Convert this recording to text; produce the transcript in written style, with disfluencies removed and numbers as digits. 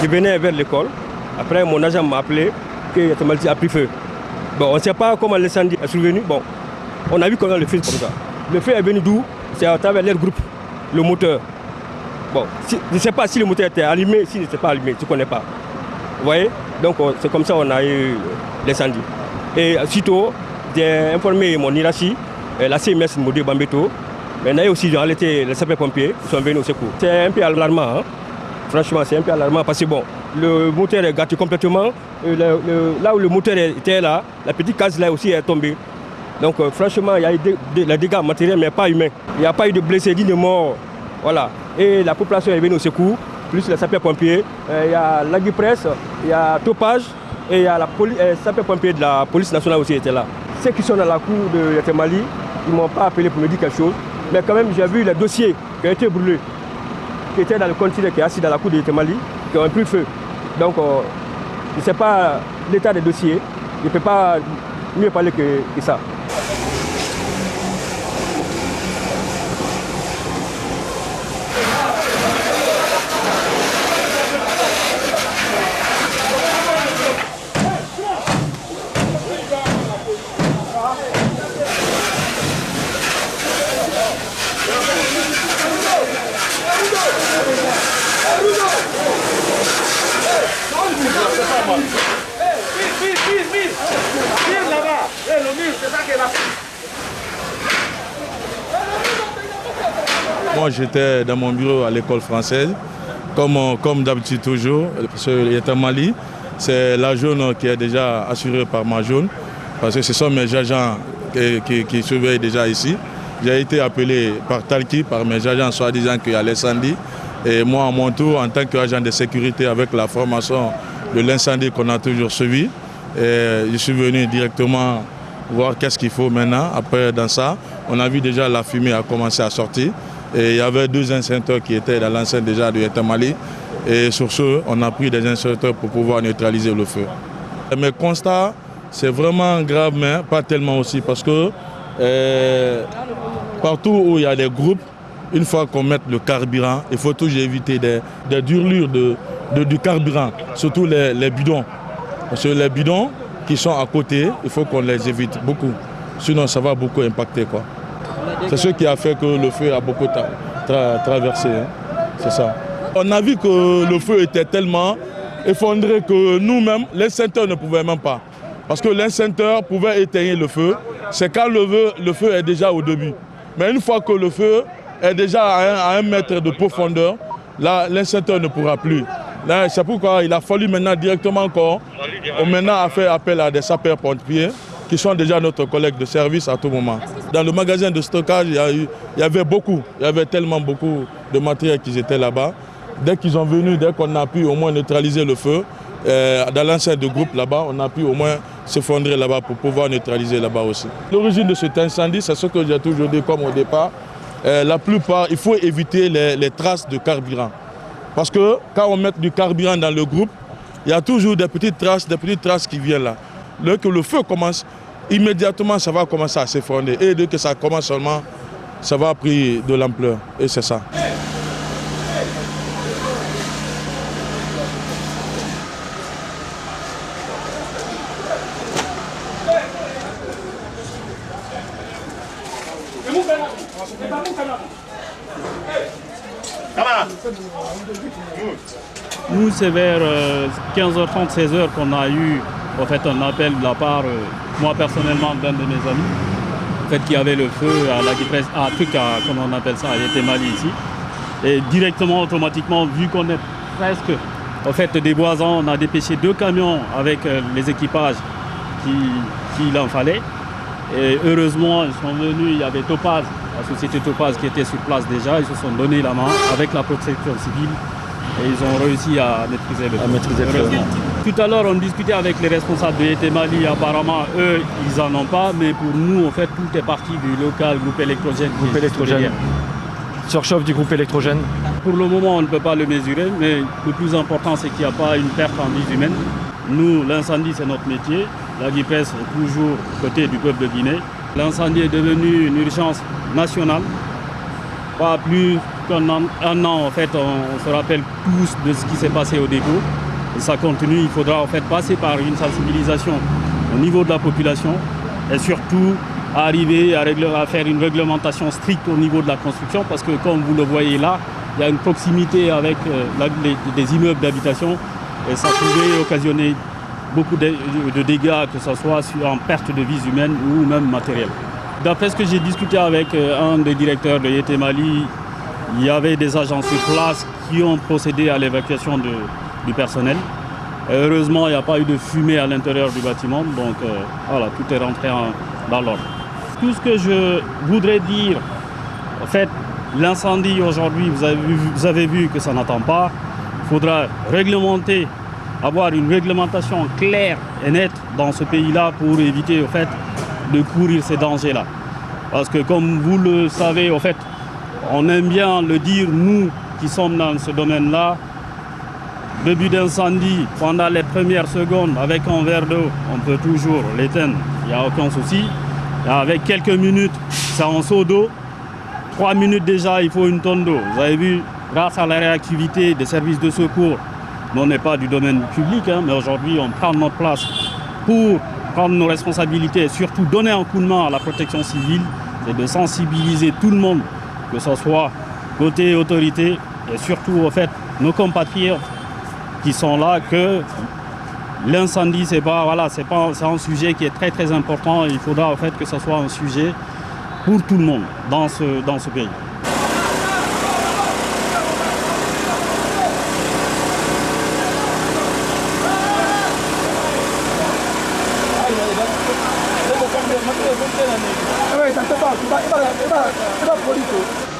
Je venais vers l'école. Après, mon agent m'a appelé que Yatamali a pris feu. Bon, on ne sait pas comment l'incendie est survenu. Bon, on a vu comment le feu comme ça. Le feu est venu d'où? C'est à travers leur groupe, le moteur. Bon, je ne sais pas si le moteur était allumé, s'il n'était pas allumé, je ne connais pas. Vous voyez? Donc c'est comme ça qu'on a eu l'incendie. Et aussitôt, j'ai informé mon hiérarchie, la CMS Modé Bambeto. Maintenant aussi, j'ai alerté les sapeurs-pompiers qui sont venus au secours. C'est un peu alarmant, hein? Franchement, c'est un peu alarmant parce que bon, le moteur est gâté complètement. Là où le moteur était là, la petite case là aussi est tombée. Donc franchement, il y a eu des dégâts matériels, mais pas humains. Il n'y a pas eu de blessés ni de morts. Voilà. Et la population est venue au secours, plus les sapeurs-pompiers. Il y a l'Aguipresse, il y a Topage et il y a les sapeurs-pompiers de la police nationale aussi étaient là. Ceux qui sont dans la cour de Yatamali, ils ne m'ont pas appelé pour me dire quelque chose. Mais quand même, j'ai vu les dossiers qui ont été brûlés, qui étaient dans le conteneur qui est assis dans la cour de Yatamali, qui ont pris feu. Donc, je ne sais pas l'état des dossiers. Je ne peux pas mieux parler que ça. Moi, j'étais dans mon bureau à l'école française, comme d'habitude toujours. Parce que Yatamali, c'est la zone qui est déjà assurée par ma zone, parce que ce sont mes agents qui surveillent déjà ici. J'ai été appelé par Talki, par mes agents, soi-disant qu'il y a l'incendie. Et moi, à mon tour, en tant qu'agent de sécurité, avec la formation de l'incendie qu'on a toujours suivi, je suis venu directement voir qu'est-ce qu'il faut maintenant. Après, dans ça, on a vu déjà la fumée a commencé à sortir. Et il y avait 2 instincteurs qui étaient dans l'enceinte déjà de Yatamali. Et sur ce, on a pris des instincteurs pour pouvoir neutraliser le feu. Mes constats, c'est vraiment grave, mais pas tellement aussi, parce que partout où il y a des groupes, une fois qu'on met le carburant, il faut toujours éviter des durlures du carburant, surtout les bidons. Parce que les bidons qui sont à côté, il faut qu'on les évite beaucoup. Sinon, ça va beaucoup impacter, quoi. C'est ce qui a fait que le feu a beaucoup traversé. Hein. C'est ça. On a vu que le feu était tellement effondré que nous-mêmes, l'extincteur ne pouvait même pas. Parce que l'extincteur pouvait éteindre le feu. C'est quand le feu est déjà au début. Mais une fois que le feu est déjà à 1 mètre de profondeur, là, l'extincteur ne pourra plus. C'est pourquoi il a fallu maintenant directement qu'on a fait appel à des sapeurs-pompiers qui sont déjà notre collègue de service à tout moment. Dans le magasin de stockage, il y avait tellement beaucoup de matériel qui étaient là-bas. Dès qu'ils sont venus, dès qu'on a pu au moins neutraliser le feu, dans l'enceinte de groupe là-bas, on a pu au moins s'effondrer là-bas pour pouvoir neutraliser là-bas aussi. L'origine de cet incendie, c'est ce que j'ai toujours dit comme au départ. La plupart, il faut éviter les traces de carburant. Parce que quand on met du carburant dans le groupe, il y a toujours des petites traces qui viennent là. Dès que le feu commence, immédiatement ça va commencer à s'effondrer. Et dès que ça commence seulement, ça va prendre de l'ampleur. Et c'est ça. Nous, c'est vers 15h30, 16h qu'on a eu en fait, un appel de la part, moi personnellement, d'un de mes amis, en fait, qui avait le feu à l'Aguipresse, comme on appelle ça, à Yatamali ici. Et directement, automatiquement, vu qu'on est presque en fait, des boisons, on a dépêché 2 camions avec les équipages qu'il en fallait. Et heureusement, ils sont venus, il y avait Topaz, la société Topaz qui était sur place déjà, ils se sont donné la main avec la protection civile et ils ont réussi à maîtriser le feu. Tout à l'heure, on discutait avec les responsables de Yatamali, apparemment, eux, ils n'en ont pas, mais pour nous, en fait, tout est parti du local groupe électrogène. Surchauffe du groupe électrogène. Pour le moment, on ne peut pas le mesurer, mais le plus important, c'est qu'il n'y a pas une perte en vie humaine. Nous, l'incendie, c'est notre métier. L'Aguipresse est toujours côté du peuple de Guinée. L'incendie est devenu une urgence nationale, pas plus qu'un an, en fait, on se rappelle tous de ce qui s'est passé au dépôt. Et ça continue, il faudra en fait passer par une sensibilisation au niveau de la population et surtout arriver à faire une réglementation stricte au niveau de la construction parce que comme vous le voyez là, il y a une proximité avec des immeubles d'habitation et ça pourrait occasionner beaucoup de dégâts, que ce soit en perte de vies humaines ou même matérielles. D'après ce que j'ai discuté avec un des directeurs de Yété Mali, il y avait des agents sur place qui ont procédé à l'évacuation du personnel. Et heureusement, il n'y a pas eu de fumée à l'intérieur du bâtiment, donc voilà, tout est rentré dans l'ordre. Tout ce que je voudrais dire, en fait, l'incendie aujourd'hui, vous avez vu que ça n'attend pas. Il faudra réglementer, avoir une réglementation claire et nette dans ce pays-là pour éviter au fait, de courir ces dangers-là. Parce que comme vous le savez, en fait, on aime bien le dire, nous qui sommes dans ce domaine-là, début d'incendie, pendant les premières secondes, avec un verre d'eau, on peut toujours l'éteindre, il n'y a aucun souci. Et avec quelques minutes, c'est un seau d'eau. 3 minutes déjà, il faut une tonne d'eau. Vous avez vu, grâce à la réactivité des services de secours, on n'est pas du domaine public, mais aujourd'hui, on prend notre place pour prendre nos responsabilités et surtout donner un coup de main à la protection civile et de sensibiliser tout le monde, que ce soit côté autorité et surtout, en fait, nos compatriotes qui sont là, que l'incendie, c'est un sujet qui est très très important. Il faudra en fait que ce soit un sujet pour tout le monde dans ce pays. Ah ouais, ça se passe, c'est pas politique.